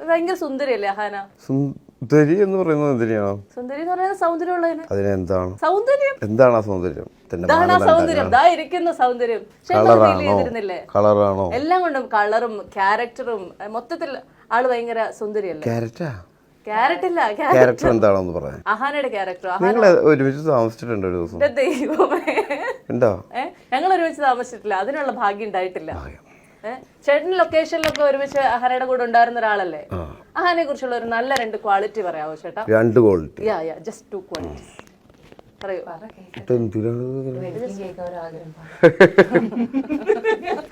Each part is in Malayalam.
ഭയങ്കര സുന്ദരിയല്ലേ അഹാന? സുന്ദരി എന്ന് പറയുന്നത് എന്തിനാണ്? സുന്ദരി എന്ന് പറയുന്നത് സൗന്ദര്യമുള്ളതിന്. അതിനെന്താണ് സൗന്ദര്യം? എന്താണ് ആ സൗന്ദര്യം? സൗന്ദര്യം ദാ ഇരിക്കുന്ന സൗന്ദര്യം. കളറാണോ? എല്ലാം കൊണ്ടും കളറും ക്യാരക്ടറും മൊത്തത്തിൽ ആള് ഭയങ്കര സുന്ദരിയല്ലേ? ക്യാരറ്റ് ഇല്ല, ക്യാരക്ടർ എന്താണെന്ന് പറയാം. അഹാനയുടെ ക്യാരക്ടർ. നിങ്ങൾ ഒരുമിച്ച് താമസിച്ചിട്ടുണ്ട് ഒരു ദിവസം? ഉണ്ടോ? ഞങ്ങൾ ഒരുമിച്ച് താമസിച്ചിട്ടില്ല, അതിനുള്ള ഭാഗ്യം ഉണ്ടായിട്ടില്ല. ചേട്ടൻ ലൊക്കേഷനിലൊക്കെ ഒരുമിച്ച് അഹാനയുടെ കൂടെ ഉണ്ടായിരുന്ന ഒരാളല്ലേ? അഹാനെ കുറിച്ചുള്ള ഒരു നല്ല 2 ക്വാളിറ്റി പറയാമോ ചേട്ടാ? 2 ക്വാളിറ്റി? ജസ്റ്റ് 2 ക്വാളിറ്റീസ് പറയൂ.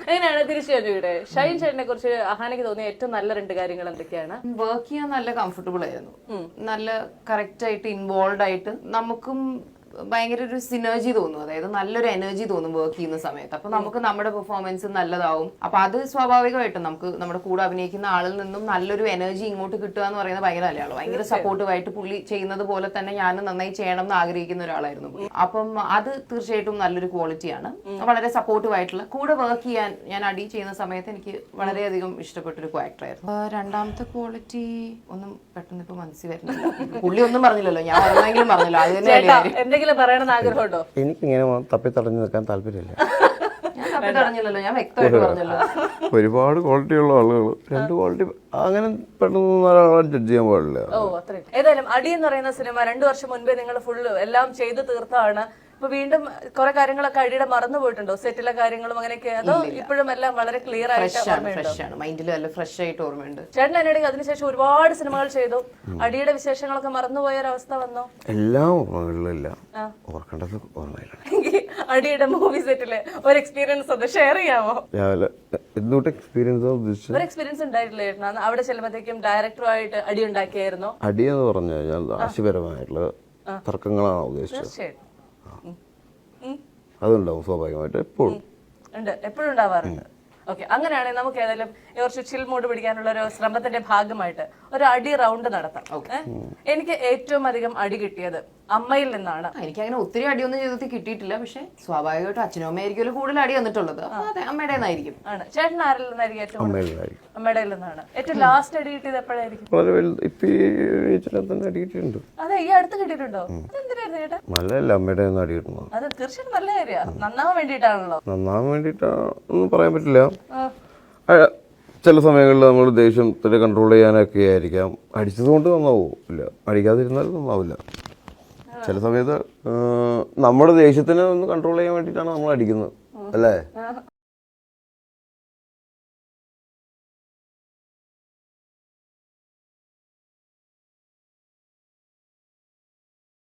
എങ്ങനെയാണ് തിരിച്ചു ഇവിടെ ഷൈൻ ചേട്ടനെ കുറിച്ച് അഹാനയ്ക്ക് തോന്നിയ ഏറ്റവും നല്ല 2 കാര്യങ്ങൾ എന്തൊക്കെയാണ്? വർക്ക് ചെയ്യാൻ നല്ല കംഫർട്ടബിൾ ആയിരുന്നു, നല്ല കറക്റ്റ് ആയിട്ട് ഇൻവോൾവ് ആയിട്ട് നമുക്കും ഭയങ്കര ഒരു സിനർജി തോന്നും, അതായത് നല്ലൊരു എനർജി തോന്നും വർക്ക് ചെയ്യുന്ന സമയത്ത്. അപ്പൊ നമുക്ക് നമ്മുടെ പെർഫോമൻസ് നല്ലതാവും. അപ്പൊ അത് സ്വാഭാവികമായിട്ടും നമുക്ക് നമ്മുടെ കൂടെ അഭിനയിക്കുന്ന ആളിൽ നിന്നും നല്ലൊരു എനർജി ഇങ്ങോട്ട് കിട്ടുക എന്ന് പറയുന്നത് ഭയങ്കര നല്ലതാണ്. ഭയങ്കര സപ്പോർട്ടീവായിട്ട് പുള്ളി ചെയ്യുന്നത് പോലെ തന്നെ ഞാനും നന്നായി ചെയ്യണം എന്ന് ആഗ്രഹിക്കുന്ന ഒരാളായിരുന്നു. അപ്പം അത് തീർച്ചയായിട്ടും നല്ലൊരു ക്വാളിറ്റിയാണ്. വളരെ സപ്പോർട്ടീവായിട്ടുള്ള കൂടെ വർക്ക് ചെയ്യാൻ ഞാൻ അടി ചെയ്യുന്ന സമയത്ത് എനിക്ക് വളരെയധികം ഇഷ്ടപ്പെട്ടൊരു ക്യാരക്ടറായിരുന്നു. 2ാമത്തെ ക്വാളിറ്റി ഒന്നും പെട്ടെന്ന് ഇപ്പൊ മനസ്സിൽ വരുന്നില്ല. പുള്ളി ഒന്നും പറഞ്ഞില്ലല്ലോ, ഞാൻ പറഞ്ഞെങ്കിലും പറഞ്ഞല്ലോ. അത് തന്നെ പറയണമെന്ന് ആഗ്രഹമുണ്ടോ? എനിക്കിങ്ങനെ തപ്പി തടഞ്ഞു നിൽക്കാൻ താല്പര്യമില്ല. ഞാൻ വ്യക്തമായിട്ട് പറഞ്ഞല്ലോ. ഒരുപാട് ക്വാളിറ്റി ഉള്ള ആളുകൾ 2 ക്വാളിറ്റി അങ്ങനെ പെട്ടെന്ന് ഒരാളെ ജഡ്ജ് ചെയ്യാൻ പാടില്ല. ഏതായാലും അടി എന്ന് പറയുന്ന സിനിമ 2 വർഷം മുൻപേ നിങ്ങൾ ഫുള്ള് എല്ലാം ചെയ്ത് തീർത്താണ്. ഇപ്പൊ വീണ്ടും കുറെ കാര്യങ്ങളൊക്കെ അടിയുടെ മറന്നു പോയിട്ടുണ്ടോ? സെറ്റിലെ കാര്യങ്ങളും അങ്ങനെയൊക്കെ? അതോ ഇപ്പോഴും എല്ലാം വളരെ ക്ലിയർ ആയിട്ട് ഫ്രഷ് ആയിട്ട് ഓർമ്മയുണ്ട്? ചേട്ടൻ എന്നോട് അതിനുശേഷം ഒരുപാട് സിനിമകൾ ചെയ്തു, അടിയുടെ വിശേഷങ്ങളൊക്കെ മറന്നുപോയ ഒരവസ്ഥ വന്നോ? എല്ലാം ഓർമ്മകളിലില്ല, ഓർക്കേണ്ടത് ഓർമ്മയിലാണ്. അടിയുടെ മൂവി സെറ്റിലെ ഒരു എക്സ്പീരിയൻസ് ഒന്ന് ഷെയർ ചെയ്യാമോ? ഒരു എക്സ്പീരിയൻസ് ഉണ്ടായിട്ടില്ലേ അവിടെ ചെല്ലുമ്പോഴത്തേക്കും ഡയറക്ടറുമായിട്ട് അടി ഉണ്ടാക്കിയായിരുന്നോ? അടി എന്ന് പറഞ്ഞു കഴിഞ്ഞാൽ ആശയപരമായിട്ടുള്ള തർക്കങ്ങളാണ് ഉദ്ദേശിച്ചത്. അതുണ്ടാവും സ്വാഭാവികമായിട്ട്, എപ്പോഴും ഉണ്ടാവാറുണ്ട്. ഓക്കെ, അങ്ങനെയാണെങ്കിൽ നമുക്ക് ഏതായാലും കുറച്ച് ചിൽ മൂഡ് പിടിക്കാനുള്ള ഒരു ശ്രമത്തിന്റെ ഭാഗമായിട്ട് ഒരു അടി റൗണ്ട് നടത്താം. എനിക്ക് ഏറ്റവും അധികം അടി കിട്ടിയത് അമ്മയിൽ നിന്നാണ്. എനിക്ക് അങ്ങനെ ഒത്തിരി അടിയൊന്നും ജീവിതത്തിൽ കിട്ടിയിട്ടില്ല, പക്ഷെ സ്വാഭാവികമായിട്ടും അച്ഛനും അമ്മയായിരിക്കും കൂടുതൽ അടി വന്നിട്ടുള്ളത്. അമ്മയുടെ നിന്നായിരിക്കും. ആണ് ചേട്ടൻ ആരിൽ നിന്നായിരിക്കും ഏറ്റവും? അമ്മയുടെ നിന്നാണ്. ഏറ്റവും ലാസ്റ്റ് അടി കിട്ടിയത് എപ്പോഴായിരിക്കും? അതെ, ഈ അടുത്ത് കിട്ടിയിട്ടുണ്ടോ? അതെന്തിനായിരുന്നു ചേട്ടാ? അത് തീർച്ചയായിട്ടും നല്ല കാര്യമാണ്, നന്നാവാൻ വേണ്ടിയിട്ടാണല്ലോ. നന്നാവാൻ വേണ്ടിയിട്ടാണെന്ന് പറയാൻ പറ്റില്ല. ചില സമയങ്ങളിൽ നമ്മൾ ദേഷ്യത്തിന് കൺട്രോൾ ചെയ്യാനൊക്കെ ആയിരിക്കാം. അടിച്ചത് കൊണ്ട് നന്നാവില്ല, അടിക്കാതിരുന്നാൽ നന്നാവില്ല. ചില സമയത്ത് നമ്മുടെ ദേഷ്യത്തിനെ ഒന്ന് കൺട്രോൾ ചെയ്യാൻ വേണ്ടിയിട്ടാണ് നമ്മൾ അടിക്കുന്നത്, അല്ലേ?